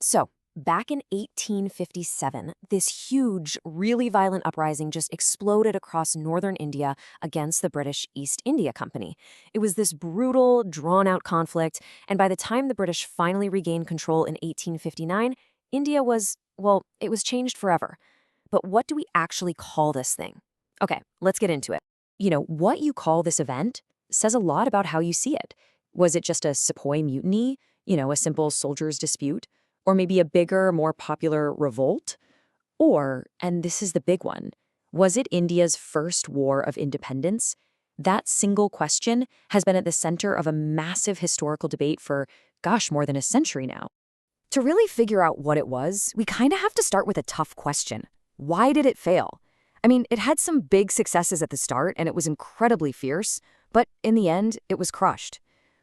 So, back in 1857, this huge, really violent uprising just exploded across northern India against the British East India Company. It was this brutal, drawn-out conflict, and by the time the British finally regained control in 1859, India was, well, it was changed forever. But what do we actually call this thing? Okay, let's get into it. What you call this event says a lot about how you see it. Was it just a sepoy mutiny? A simple soldier's dispute? Or maybe a bigger, more popular revolt? Or, and this is the big one, was it India's first war of independence? That single question has been at the center of a massive historical debate for, gosh, more than a century now. To really figure out what it was, we kind of have to start with a tough question. Why did it fail? I mean, it had some big successes at the start, and it was incredibly fierce, but in the end, it was crushed.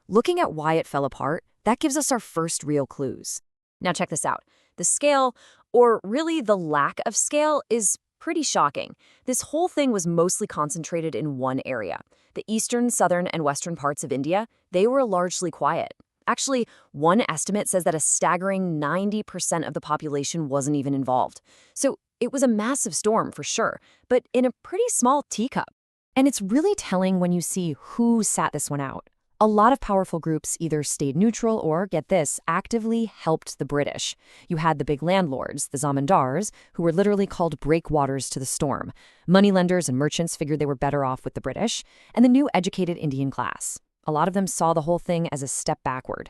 Looking at why it fell apart, that gives us our first real clues. Now check this out. The scale, or really the lack of scale, is pretty shocking. This whole thing was mostly concentrated in one area. The eastern, southern, and western parts of India, they were largely quiet. Actually, one estimate says that a staggering 90% of the population wasn't even involved. So it was a massive storm for sure, but in a pretty small teacup. And it's really telling when you see who sat this one out. A lot of powerful groups either stayed neutral or, get this, actively helped the British. You had the big landlords, the zamindars, who were literally called breakwaters to the storm. Moneylenders and merchants figured they were better off with the British, and the new educated Indian class. A lot of them saw the whole thing as a step backward,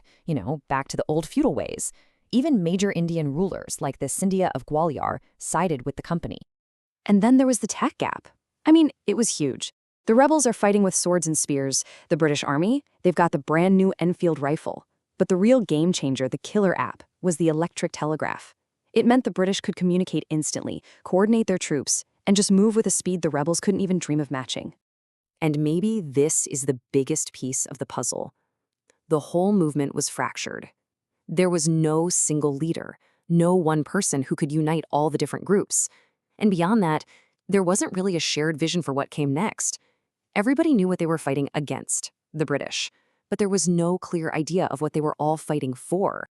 back to the old feudal ways. Even major Indian rulers, like the Scindia of Gwalior, sided with the company. And then there was the tech gap. I mean, it was huge. The rebels are fighting with swords and spears. The British Army, they've got the brand new Enfield rifle. But the real game changer, the killer app, was the electric telegraph. It meant the British could communicate instantly, coordinate their troops, and just move with a speed the rebels couldn't even dream of matching. And maybe this is the biggest piece of the puzzle. The whole movement was fractured. There was no single leader, no one person who could unite all the different groups. And beyond that, there wasn't really a shared vision for what came next. Everybody knew what they were fighting against, the British, but there was no clear idea of what they were all fighting for.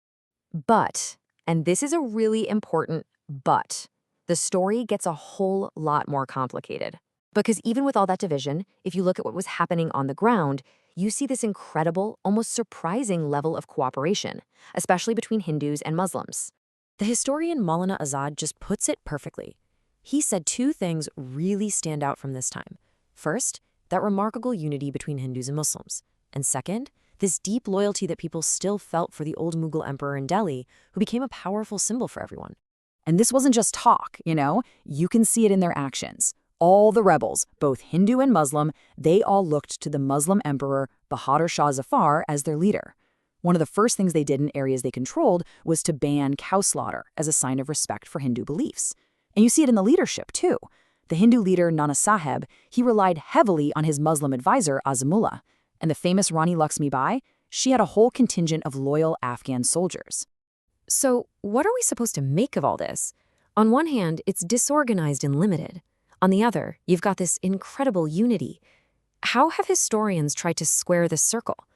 But, and this is a really important but, the story gets a whole lot more complicated. Because even with all that division, if you look at what was happening on the ground, you see this incredible, almost surprising level of cooperation, especially between Hindus and Muslims. The historian Maulana Azad just puts it perfectly. He said two things really stand out from this time. First, that remarkable unity between Hindus and Muslims. And second, this deep loyalty that people still felt for the old Mughal emperor in Delhi, who became a powerful symbol for everyone. And this wasn't just talk, You can see it in their actions. All the rebels, both Hindu and Muslim, they all looked to the Muslim emperor Bahadur Shah Zafar as their leader. One of the first things they did in areas they controlled was to ban cow slaughter as a sign of respect for Hindu beliefs. And you see it in the leadership, too. The Hindu leader Nana Sahib, he relied heavily on his Muslim advisor Azimullah. And the famous Rani Lakshmi Bai, she had a whole contingent of loyal Afghan soldiers. So what are we supposed to make of all this? On one hand, it's disorganized and limited. On the other, you've got this incredible unity. How have historians tried to square this circle?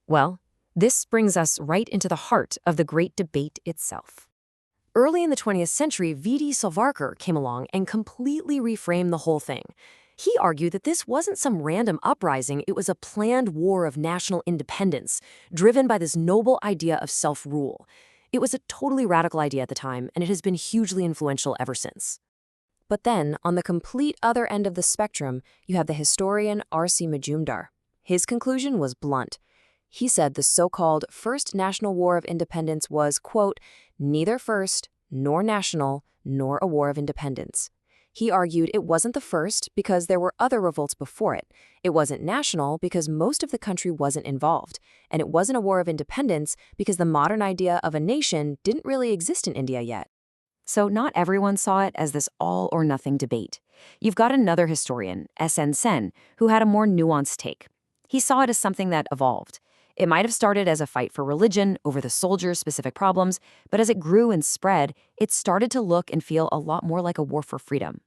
Well, this brings us right into the heart of the great debate itself. Early in the 20th century, V.D. Savarkar came along and completely reframed the whole thing. He argued that this wasn't some random uprising, it was a planned war of national independence, driven by this noble idea of self-rule. It was a totally radical idea at the time, and it has been hugely influential ever since. But then, on the complete other end of the spectrum, you have the historian R.C. Majumdar. His conclusion was blunt. He said the so-called First National War of Independence was, quote, neither first, nor national, nor a war of independence. He argued it wasn't the first because there were other revolts before it. It wasn't national because most of the country wasn't involved. And it wasn't a war of independence because the modern idea of a nation didn't really exist in India yet. So not everyone saw it as this all-or-nothing debate. You've got another historian, S.N. Sen, who had a more nuanced take. He saw it as something that evolved. It might have started as a fight for religion over the soldiers' specific problems, but as it grew and spread, it started to look and feel a lot more like a war for freedom.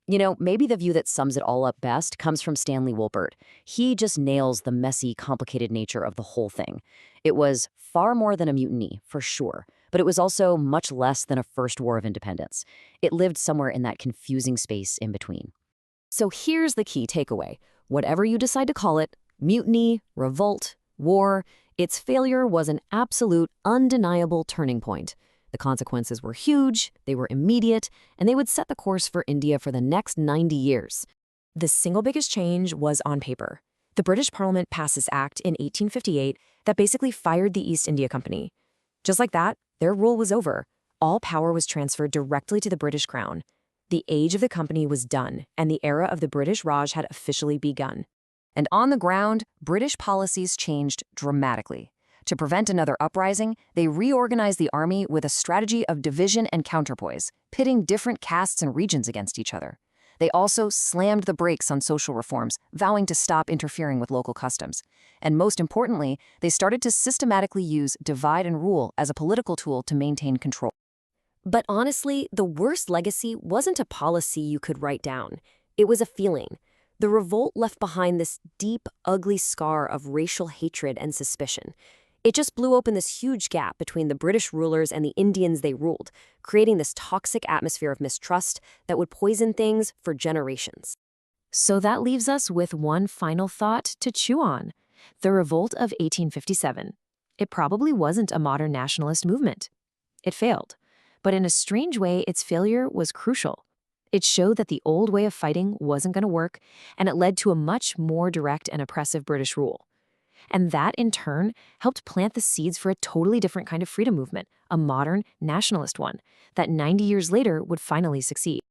Maybe the view that sums it all up best comes from Stanley Wolpert. He just nails the messy, complicated nature of the whole thing. It was far more than a mutiny, for sure. but it was also much less than a first war of independence. It lived somewhere in that confusing space in between. So here's the key takeaway. Whatever you decide to call it, mutiny, revolt, war, its failure was an absolute, undeniable turning point. The consequences were huge, they were immediate, and they would set the course for India for the next 90 years. The single biggest change was on paper. The British Parliament passed this act in 1858 that basically fired the East India Company. Just like that, their rule was over. All power was transferred directly to the British Crown. The age of the company was done, and the era of the British Raj had officially begun. And on the ground, British policies changed dramatically. To prevent another uprising, they reorganized the army with a strategy of division and counterpoise, pitting different castes and regions against each other. They also slammed the brakes on social reforms, vowing to stop interfering with local customs. And most importantly, they started to systematically use divide and rule as a political tool to maintain control. But honestly, the worst legacy wasn't a policy you could write down. It was a feeling. The revolt left behind this deep, ugly scar of racial hatred and suspicion. It just blew open this huge gap between the British rulers and the Indians they ruled, creating this toxic atmosphere of mistrust that would poison things for generations. So that leaves us with one final thought to chew on. The Revolt of 1857. It probably wasn't a modern nationalist movement. It failed. But in a strange way, its failure was crucial. It showed that the old way of fighting wasn't going to work, and it led to a much more direct and oppressive British rule. And that, in turn, helped plant the seeds for a totally different kind of freedom movement, a modern, nationalist one, that 90 years later would finally succeed.